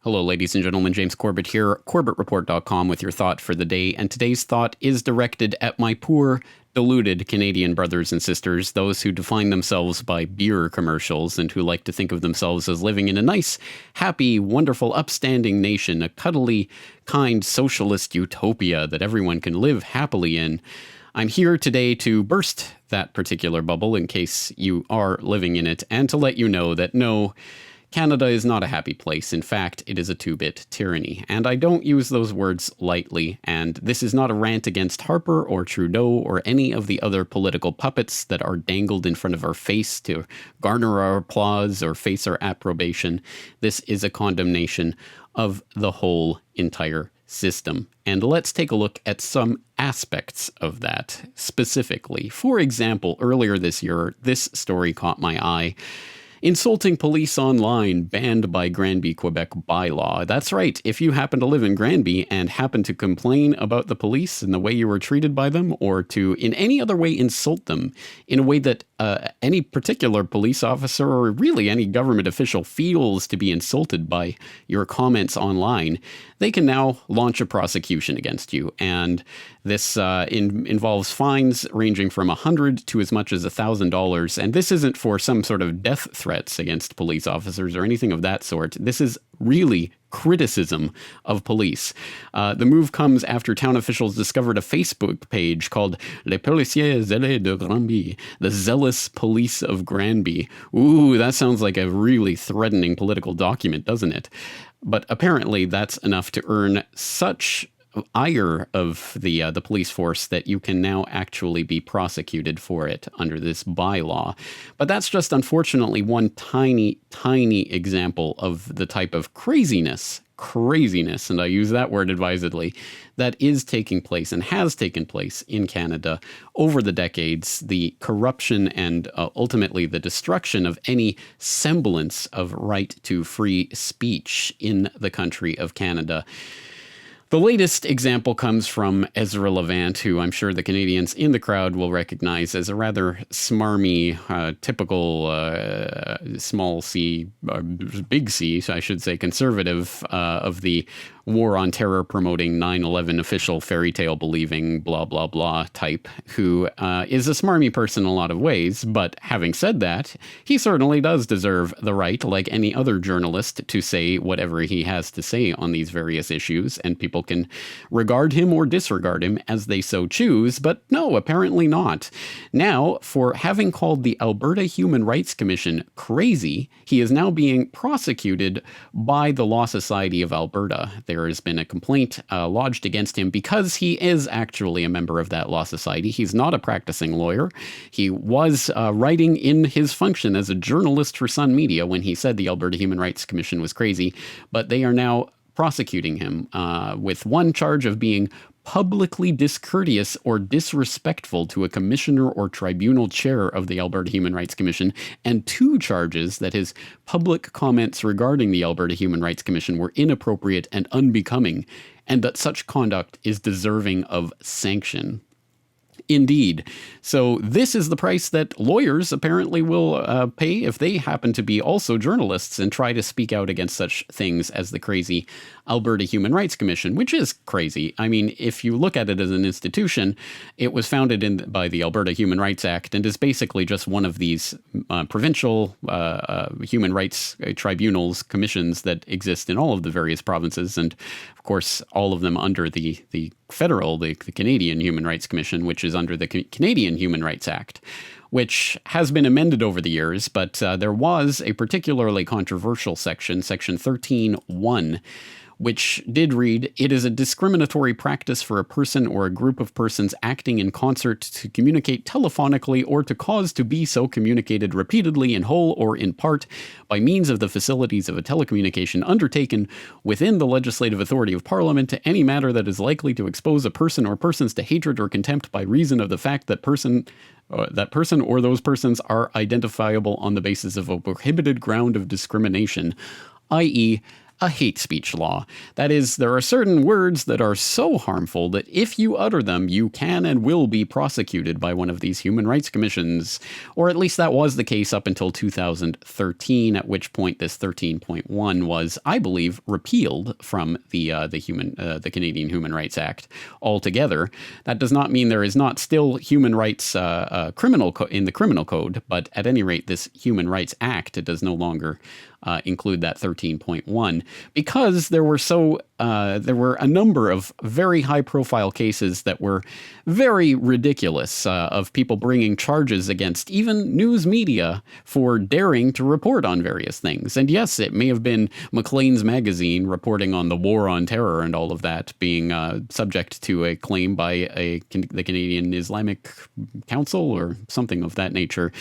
Hello, ladies and gentlemen. James Corbett here, CorbettReport.com with your thought for the day. And today's thought is directed at my poor, deluded Canadian brothers and sisters, those who define themselves by beer commercials and who like to think of themselves as living in a nice, happy, wonderful, upstanding nation, a cuddly, kind, socialist utopia that everyone can live happily in. I'm here today to burst that particular bubble in case you are living in it, and to let you know that no, Canada is not a happy place. In fact, it is a two-bit tyranny. And I don't use those words lightly, and this is not a rant against Harper or Trudeau or any of the other political puppets that are dangled in front of our face to garner our applause or face our approbation. This is a condemnation of the whole entire system. And let's take a look at some aspects of that specifically. For example, earlier this year, this story caught my eye. Insulting police online banned by Granby, Quebec bylaw. That's right. If you happen to live in Granby and happen to complain about the police and the way you were treated by them, or to in any other way insult them in a way that any particular police officer or really any government official feels to be insulted by your comments online, they can now launch a prosecution against you. And this involves fines ranging from $100 to as much as $1,000. And this isn't for some sort of death threats against police officers or anything of that sort. This is really criticism of police. The move comes after town officials discovered a Facebook page called Les Policiers Zélés de Granby, the Zealous Police of Granby. Ooh, that sounds like a really threatening political document, doesn't it? But apparently that's enough to earn such ire of the police force that you can now actually be prosecuted for it under this bylaw. But that's just unfortunately one tiny, tiny example of the type of craziness, and I use that word advisedly, that is taking place and has taken place in Canada over the decades. The corruption and ultimately the destruction of any semblance of right to free speech in the country of Canada. The latest example comes from Ezra Levant, who I'm sure the Canadians in the crowd will recognize as a rather smarmy, typical small c, big C, I should say, conservative of the war on terror promoting 9/11 official fairy tale believing blah blah blah type, who is a smarmy person in a lot of ways. But having said that, he certainly does deserve the right, like any other journalist, to say whatever he has to say on these various issues, and people can regard him or disregard him as they so choose. But no, apparently not. Now, for having called the Alberta Human Rights Commission crazy, he is now being prosecuted by the Law Society of Alberta. There has been a complaint lodged against him because he is actually a member of that law society. He's not a practicing lawyer. He was writing in his function as a journalist for Sun Media when he said the Alberta Human Rights Commission was crazy, but they are now prosecuting him with one charge of being publicly discourteous or disrespectful to a commissioner or tribunal chair of the Alberta Human Rights Commission, and two charges that his public comments regarding the Alberta Human Rights Commission were inappropriate and unbecoming, and that such conduct is deserving of sanction. Indeed. So this is the price that lawyers apparently will pay if they happen to be also journalists and try to speak out against such things as the crazy Alberta Human Rights Commission, which is crazy. I mean, if you look at it as an institution, it was founded by the Alberta Human Rights Act and is basically just one of these provincial human rights tribunals, commissions that exist in all of the various provinces, and of course, all of them under the federal, the Canadian Human Rights Commission, which is under the Canadian Human Rights Act, which has been amended over the years, but there was a particularly controversial section, Section 13.1, which did read, "It is a discriminatory practice for a person or a group of persons acting in concert to communicate telephonically or to cause to be so communicated repeatedly in whole or in part by means of the facilities of a telecommunication undertaken within the legislative authority of Parliament to any matter that is likely to expose a person or persons to hatred or contempt by reason of the fact that person or those persons are identifiable on the basis of a prohibited ground of discrimination, i.e., a hate speech law. That is, there are certain words that are so harmful that if you utter them, you can and will be prosecuted by one of these human rights commissions. Or at least that was the case up until 2013, at which point this 13.1 was, I believe, repealed from the Canadian Human Rights Act altogether. That does not mean there is not still human rights in the criminal code, but at any rate, this Human Rights Act does no longer include that 13.1 because there were a number of very high-profile cases that were very ridiculous of people bringing charges against even news media for daring to report on various things. And yes, it may have been Maclean's magazine reporting on the war on terror and all of that being subject to a claim by the Canadian Islamic Council or something of that nature,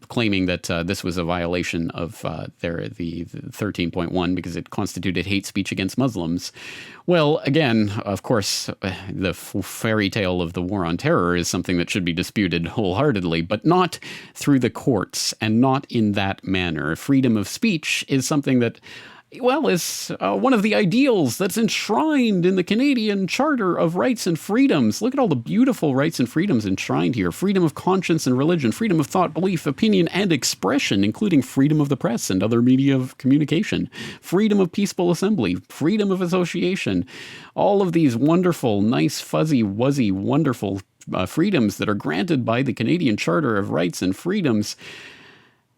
claiming that this was a violation of the 13.1 because it constituted hate speech against Muslims. Well, again, of course, the fairy tale of the war on terror is something that should be disputed wholeheartedly, but not through the courts and not in that manner. Freedom of speech is something that, well, is one of the ideals that's enshrined in the Canadian Charter of Rights and Freedoms. Look at all the beautiful rights and freedoms enshrined here. Freedom of conscience and religion, freedom of thought, belief, opinion, and expression, including freedom of the press and other media of communication, freedom of peaceful assembly, freedom of association. All of these wonderful, nice, fuzzy, wuzzy, wonderful freedoms that are granted by the Canadian Charter of Rights and Freedoms.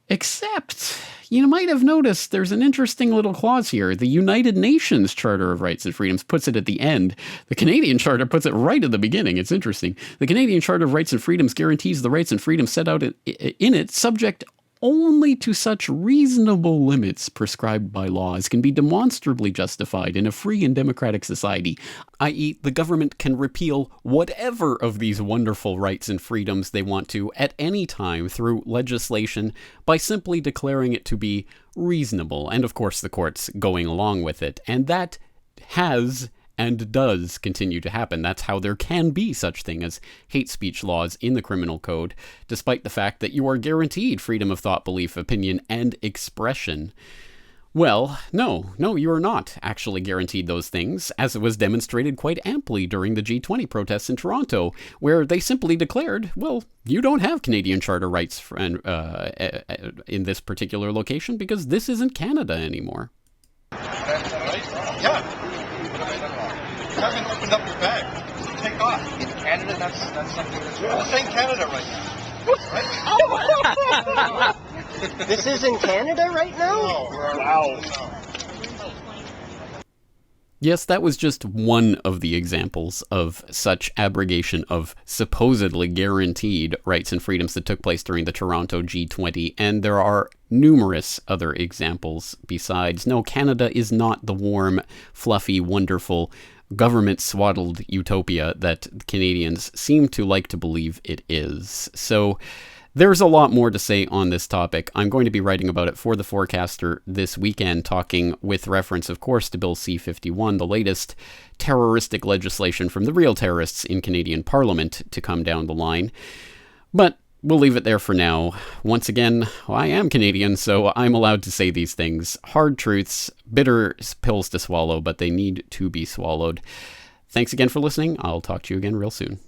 Except, you might have noticed there's an interesting little clause here. The United Nations Charter of Rights and Freedoms puts it at the end. The Canadian Charter puts it right at the beginning. It's interesting. The Canadian Charter of Rights and Freedoms guarantees the rights and freedoms set out in it, subject only to such reasonable limits prescribed by law as can be demonstrably justified in a free and democratic society, i.e. the government can repeal whatever of these wonderful rights and freedoms they want to at any time through legislation by simply declaring it to be reasonable, and of course the courts going along with it. And that has and does continue to happen. That's how there can be such thing as hate speech laws in the criminal code, despite the fact that you are guaranteed freedom of thought, belief, opinion, and expression. Well, no, you are not actually guaranteed those things, as it was demonstrated quite amply during the G20 protests in Toronto, where they simply declared, well, you don't have Canadian Charter rights in this particular location because this isn't Canada anymore. Yeah. You haven't opened up your bag. Take off. In Canada, that's something that's wrong. This ain't Canada right now. Right? This is in Canada right now? No, wow. Yes, that was just one of the examples of such abrogation of supposedly guaranteed rights and freedoms that took place during the Toronto G20, and there are numerous other examples besides. No, Canada is not the warm, fluffy, wonderful, government-swaddled utopia that Canadians seem to like to believe it is. So there's a lot more to say on this topic. I'm going to be writing about it for The Forecaster this weekend, talking with reference, of course, to Bill C-51, the latest terroristic legislation from the real terrorists in Canadian Parliament to come down the line. But we'll leave it there for now. Once again, I am Canadian, so I'm allowed to say these things. Hard truths, bitter pills to swallow, but they need to be swallowed. Thanks again for listening. I'll talk to you again real soon.